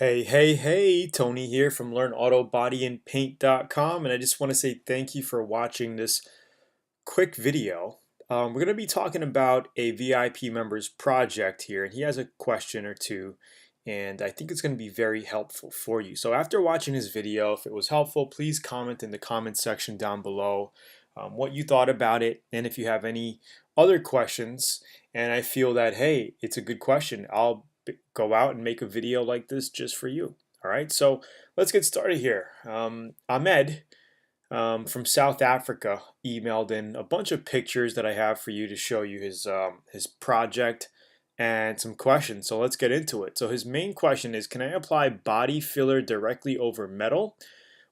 Hey, Tony here from LearnAutoBodyAndPaint.com, and I just want to say thank you for watching this quick video. We're going to be talking about a VIP member's project here, and he has a question or two, and I think it's going to be very helpful for you. So after watching his video, if it was helpful, please comment in the comment section down below what you thought about it, and if you have any other questions, and I feel that, hey, it's a good question, I'll go out and make a video like this just for you. All right, so let's get started here. Ahmed from South Africa emailed in a bunch of pictures that I have for you to show you his project and some questions. So let's get into it. So his main question is, can I apply body filler directly over metal,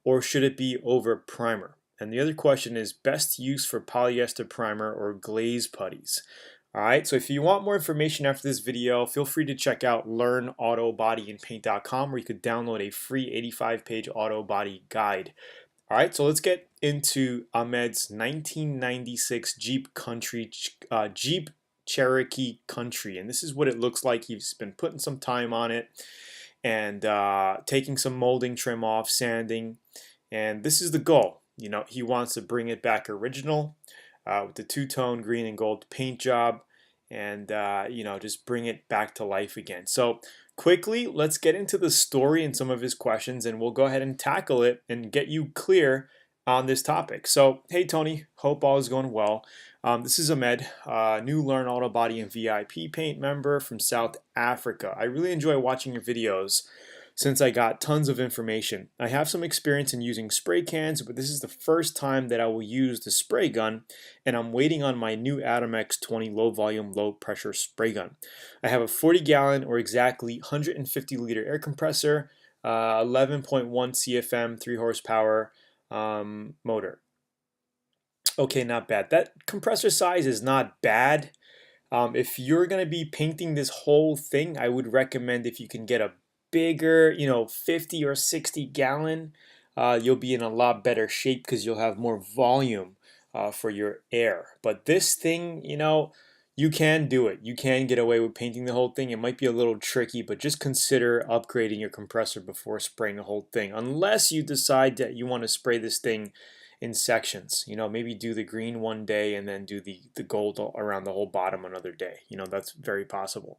or should it be over primer? And the other question is, best use for polyester primer or glaze putties? Alright, so if you want more information after this video, feel free to check out learnautobodyandpaint.com, where you could download a free 85-page auto body guide. Alright, so let's get into Ahmed's 1996 Jeep Cherokee Country, and this is what it looks like. He's been putting some time on it and taking some molding trim off, sanding, and this is the goal. You know, he wants to bring it back original with the two-tone green and gold paint job, and you know, just bring it back to life again. So quickly, let's get into the story and some of his questions, and we'll go ahead and tackle it and get you clear on this topic. So, hey Tony, hope all is going well. This is Ahmed, new Learn Auto Body and VIP Paint member from South Africa. I really enjoy watching your videos since I got tons of information. I have some experience in using spray cans, but this is the first time that I will use the spray gun, and I'm waiting on my new Atom X20 low volume, low pressure spray gun. I have a 40 gallon or exactly 150 liter air compressor, 11.1 CFM, 3 horsepower motor. Okay, not bad. That compressor size is not bad. If you're going to be painting this whole thing, I would recommend if you can get a bigger, 50 or 60 gallon, you'll be in a lot better shape because you'll have more volume for your air. But this thing, you can do it. You can get away with painting the whole thing. It might be a little tricky, but just consider upgrading your compressor before spraying the whole thing. Unless you decide that you want to spray this thing in sections. Maybe do the green one day and then do the gold around the whole bottom another day. That's very possible.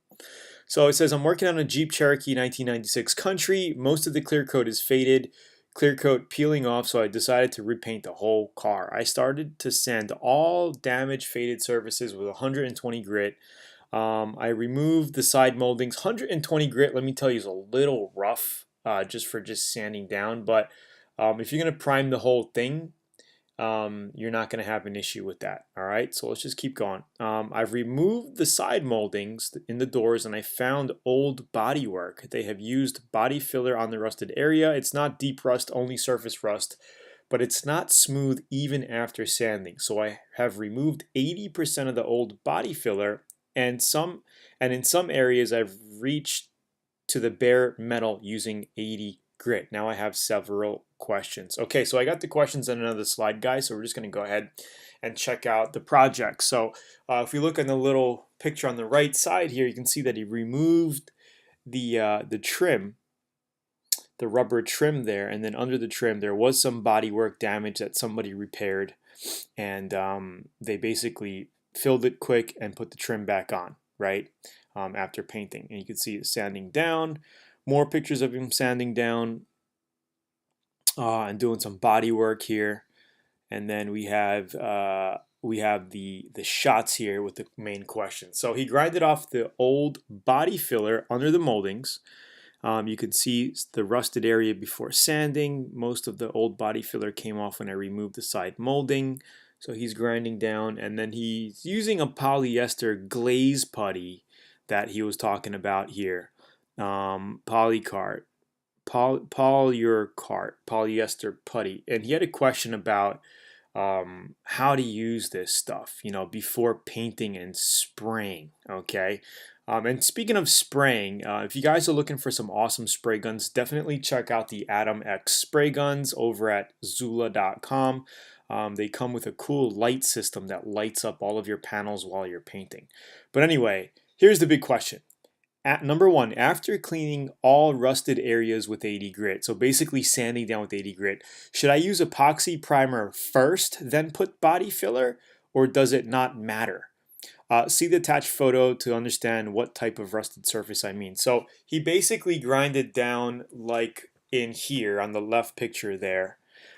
So it says, I'm working on a Jeep Cherokee 1996 Country. Most of the clear coat is faded, clear coat peeling off, so I decided to repaint the whole car. I started to sand all damaged faded surfaces with 120 grit. I removed the side moldings. 120 grit, let me tell you, is a little rough just sanding down, but if you're going to prime the whole thing, you're not going to have an issue with that. All right, so let's just keep going. I've removed the side moldings in the doors, and I found old bodywork. They have used body filler on the rusted area. It's not deep rust, only surface rust, but it's not smooth even after sanding. So I have removed 80% of the old body filler, and in some areas I've reached to the bare metal using 80 grit. Now I have several questions. Okay, so I got the questions on another slide, guys, so we're just going to go ahead and check out the project. So if we look on the little picture on the right side here, you can see that he removed the trim, the rubber trim there, and then under the trim there was some bodywork damage that somebody repaired, and they basically filled it quick and put the trim back on, right, after painting. And you can see it sanding down. More pictures of him sanding down and doing some body work here, and then we have the shots here with the main question. So he grinded off the old body filler under the moldings. You can see the rusted area before sanding. Most of the old body filler came off when I removed the side molding. So he's grinding down, and then he's using a polyester glaze putty that he was talking about here. Polyurcart, polyester putty, and he had a question about how to use this stuff, before painting and spraying. Okay, and speaking of spraying, if you guys are looking for some awesome spray guns, definitely check out the Atom X spray guns over at Zula.com. They come with a cool light system that lights up all of your panels while you're painting. But anyway, here's the big question. number one, after cleaning all rusted areas with 80 grit, so basically sanding down with 80 grit, should I use epoxy primer first, then put body filler, or does it not matter? See the attached photo to understand what type of rusted surface I mean. So he basically grinded down like in here on the left picture there,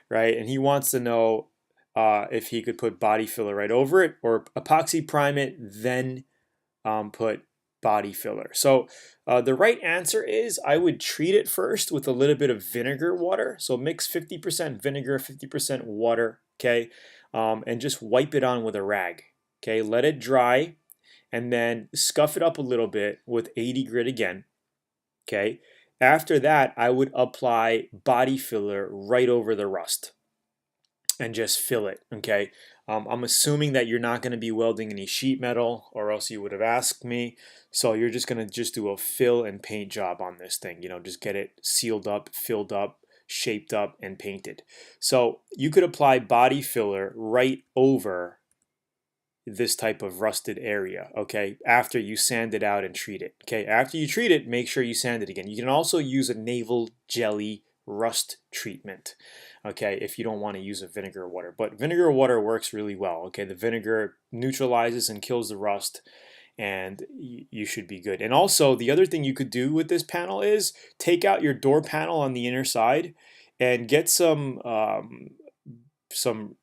right? And he wants to know if he could put body filler right over it or epoxy prime it, then put body filler. So the right answer is I would treat it first with a little bit of vinegar water. So mix 50% vinegar, 50% water, okay? And just wipe it on with a rag, okay? Let it dry and then scuff it up a little bit with 80 grit again, okay? After that, I would apply body filler right over the rust and just fill it, okay? I'm assuming that you're not going to be welding any sheet metal or else you would have asked me. So you're just going to just do a fill and paint job on this thing, just get it sealed up, filled up, shaped up, and painted. So you could apply body filler right over this type of rusted area, okay, after you sand it out and treat it. Okay, after you treat it, make sure you sand it again. You can also use a naval jelly rust treatment, okay, if you don't want to use a vinegar water. But vinegar water works really well, okay? The vinegar neutralizes and kills the rust, and you should be good. And also, the other thing you could do with this panel is take out your door panel on the inner side and get some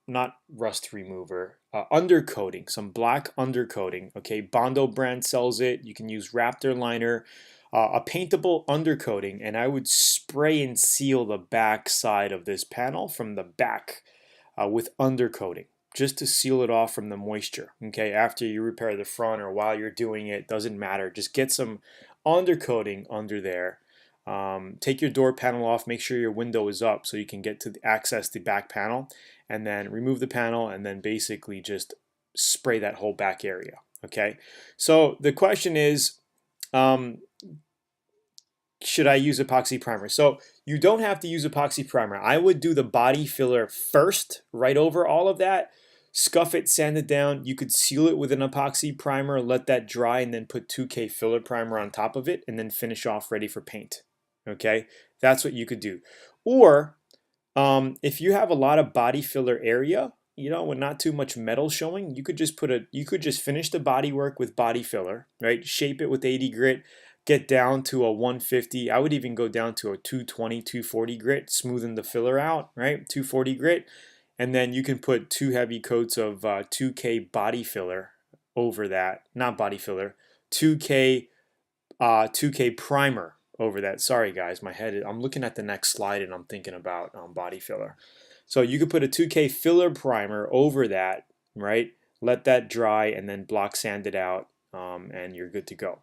not rust remover, undercoating, some black undercoating. Okay, Bondo brand sells it. You can use Raptor liner, a paintable undercoating, and I would spray and seal the back side of this panel from the back with undercoating, just to seal it off from the moisture. Okay, after you repair the front or while you're doing it, doesn't matter. Just get some undercoating under there. Take your door panel off, make sure your window is up so you can get to access the back panel, and then remove the panel and then basically just spray that whole back area. Okay, so the question is, should I use epoxy primer? So you don't have to use epoxy primer. I would do the body filler first, right over all of that, scuff it, sand it down. You could seal it with an epoxy primer, let that dry, and then put 2K filler primer on top of it, and then finish off ready for paint. Okay, that's what you could do. Or if you have a lot of body filler area, with not too much metal showing, you could just finish the body work with body filler, right? Shape it with 80 grit, get down to a 150. I would even go down to a 220, 240 grit, smoothen the filler out, right? 240 grit, and then you can put 2 heavy coats of 2K body filler over that, not body filler, 2K 2K primer over that. Sorry guys, I'm looking at the next slide and I'm thinking about body filler. So you could put a 2K filler primer over that, right? Let that dry and then block sand it out, and you're good to go.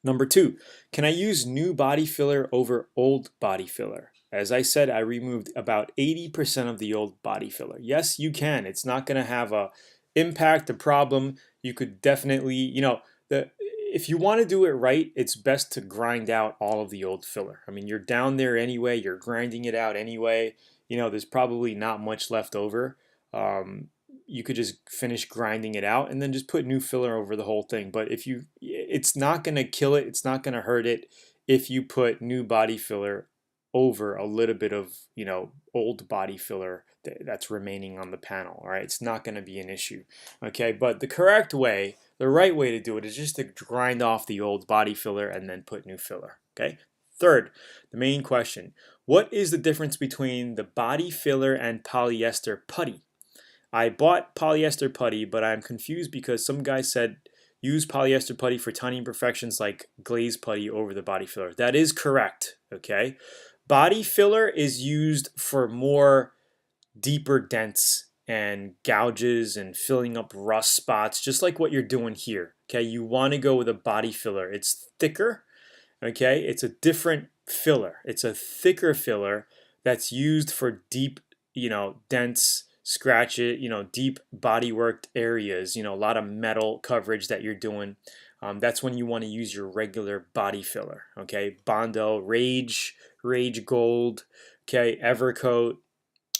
Number 2, can I use new body filler over old body filler? As I said, I removed about 80% of the old body filler. Yes, you can. It's not going to have a impact, a problem. You could definitely, if you want to do it right, it's best to grind out all of the old filler. I mean, you're down there anyway, you're grinding it out anyway. There's probably not much left over. You could just finish grinding it out and then just put new filler over the whole thing. But it's not going to kill it, it's not going to hurt it if you put new body filler over a little bit of, old body filler that's remaining on the panel. All right, it's not going to be an issue. Okay, but the right way to do it is just to grind off the old body filler and then put new filler. Okay. Third, the main question: what is the difference between the body filler and polyester putty? I bought polyester putty, but I'm confused because some guy said use polyester putty for tiny imperfections like glaze putty over the body filler. That is correct. Okay. Body filler is used for more deeper dents and gouges and filling up rust spots, just like what you're doing here. Okay, you want to go with a body filler. It's thicker. Okay, it's a different filler. It's a thicker filler that's used for deep, dents, scratch it, deep body worked areas. A lot of metal coverage that you're doing. That's when you want to use your regular body filler. Okay, Bondo, Rage Gold, okay, Evercoat,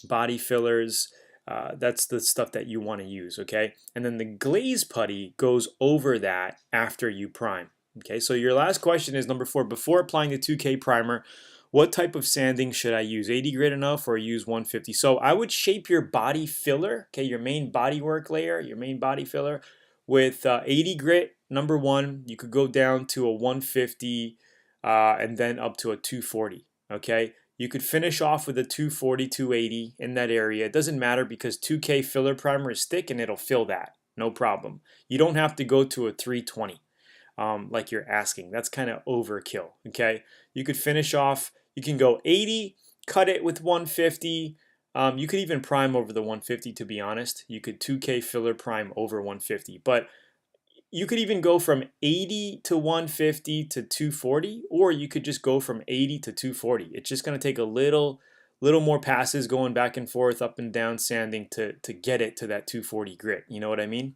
body fillers. That's the stuff that you want to use, okay? And then the glaze putty goes over that after you prime, Okay, so your last question is number 4. Before applying the 2K primer, what type of sanding should I use? 80 grit enough or use 150? So I would shape your body filler, okay, your main bodywork layer, your main body filler, with 80 grit, number 1. You could go down to a 150 and then up to a 240, okay? You could finish off with a 240, 280 in that area. It doesn't matter because 2K filler primer is thick and it'll fill that, no problem. You don't have to go to a 320 like you're asking. That's kind of overkill, okay? You could finish off, you can go 80, cut it with 150. You could even prime over the 150, to be honest. You could 2K filler prime over 150, but you could even go from 80 to 150 to 240, or you could just go from 80 to 240. It's just going to take a little more passes going back and forth, up and down sanding to get it to that 240 grit. You know what I mean?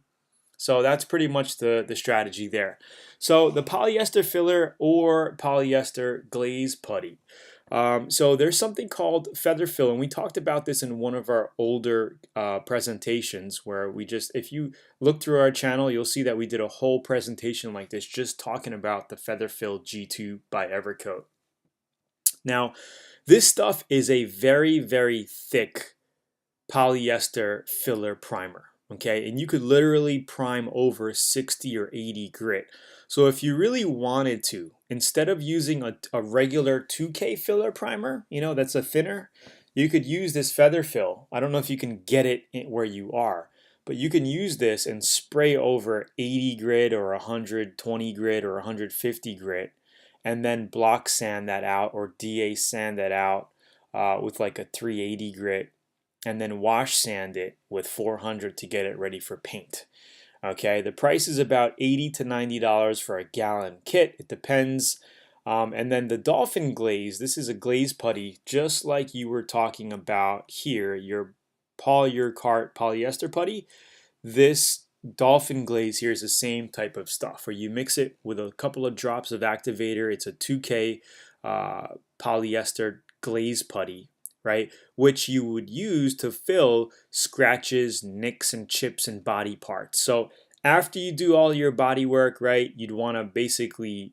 So that's pretty much the strategy there. So the polyester filler or polyester glaze putty. So there's something called feather fill, and we talked about this in one of our older presentations where if you look through our channel, you'll see that we did a whole presentation like this just talking about the feather fill G2 by Evercoat. Now, this stuff is a very, very thick polyester filler primer. Okay, and you could literally prime over 60 or 80 grit. So if you really wanted to, instead of using a regular 2K filler primer, that's a thinner, you could use this feather fill. I don't know if you can get it where you are, but you can use this and spray over 80 grit or 120 grit or 150 grit, and then block sand that out or DA sand that out with like a 380 grit, and then wash sand it with 400 to get it ready for paint. Okay, the price is about $80 to $90 for a gallon kit. It depends. And then the Dolphin Glaze, this is a glaze putty, just like you were talking about here, your polyurcart polyester putty. This Dolphin Glaze here is the same type of stuff where you mix it with a couple of drops of activator. It's a 2K polyester glaze putty, right? Which you would use to fill scratches, nicks, and chips and body parts. So after you do all your body work, right, you'd want to basically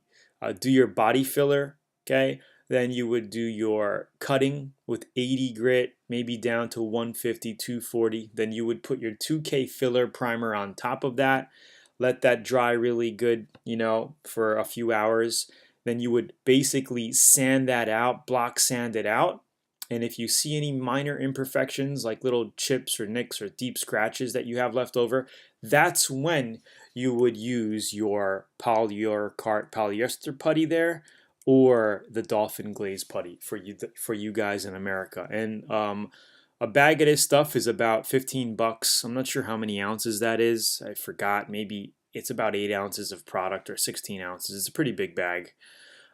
do your body filler, okay? Then you would do your cutting with 80 grit, maybe down to 150, 240. Then you would put your 2K filler primer on top of that. Let that dry really good, for a few hours. Then you would basically sand that out, block sand it out. And if you see any minor imperfections like little chips or nicks or deep scratches that you have left over, that's when you would use your polyurcart polyester putty there, or the Dolphin Glaze putty for you guys in America. And a bag of this stuff is about 15 bucks. I'm not sure how many ounces that is. I forgot. Maybe it's about 8 ounces of product or 16 ounces. It's a pretty big bag.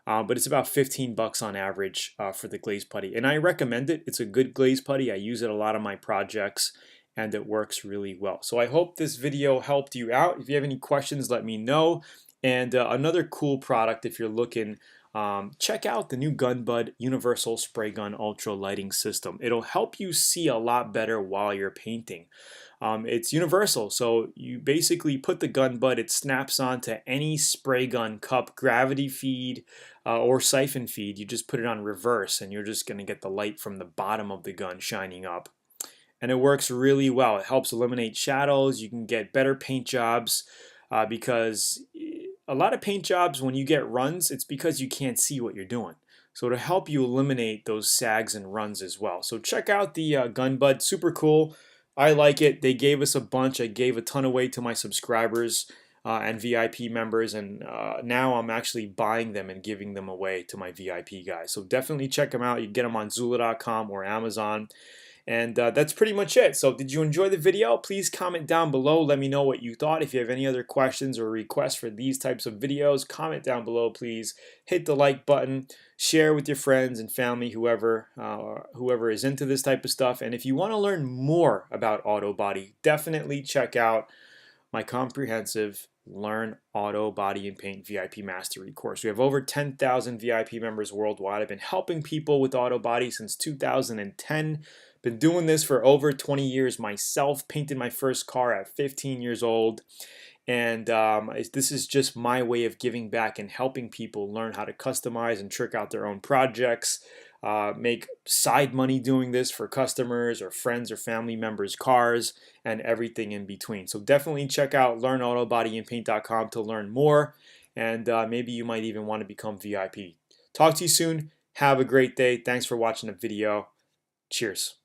But it's about 15 bucks on average for the glaze putty. And I recommend it. It's a good glaze putty. I use it a lot on my projects and it works really well. So I hope this video helped you out. If you have any questions, let me know. And another cool product, if you're looking, check out the new GunBud Universal Spray Gun Ultra Lighting System. It'll help you see a lot better while you're painting. It's universal, so you basically put the gun butt, it snaps onto any spray gun cup, gravity feed, or siphon feed. You just put it on reverse and you're just going to get the light from the bottom of the gun shining up. And it works really well. It helps eliminate shadows. You can get better paint jobs because a lot of paint jobs, when you get runs, it's because you can't see what you're doing. So to help you eliminate those sags and runs as well. So check out the GunBud, super cool. I like it. They gave us a bunch. I gave a ton away to my subscribers and VIP members, and now I'm actually buying them and giving them away to my VIP guys. So definitely check them out. You can get them on Zula.com or Amazon. And that's pretty much it. So did you enjoy the video? Please comment down below. Let me know what you thought. If you have any other questions or requests for these types of videos, comment down below, please. Hit the like button. Share with your friends and family, whoever is into this type of stuff. And if you want to learn more about auto body, definitely check out my comprehensive Learn Auto Body and Paint VIP Mastery course. We have over 10,000 VIP members worldwide. I've been helping people with auto body since 2010. Been doing this for over 20 years myself. Painted my first car at 15 years old. And this is just my way of giving back and helping people learn how to customize and trick out their own projects, make side money doing this for customers or friends or family members' cars, and everything in between. So definitely check out learnautobodyandpaint.com to learn more, and maybe you might even want to become VIP. Talk to you soon. Have a great day. Thanks for watching the video. Cheers.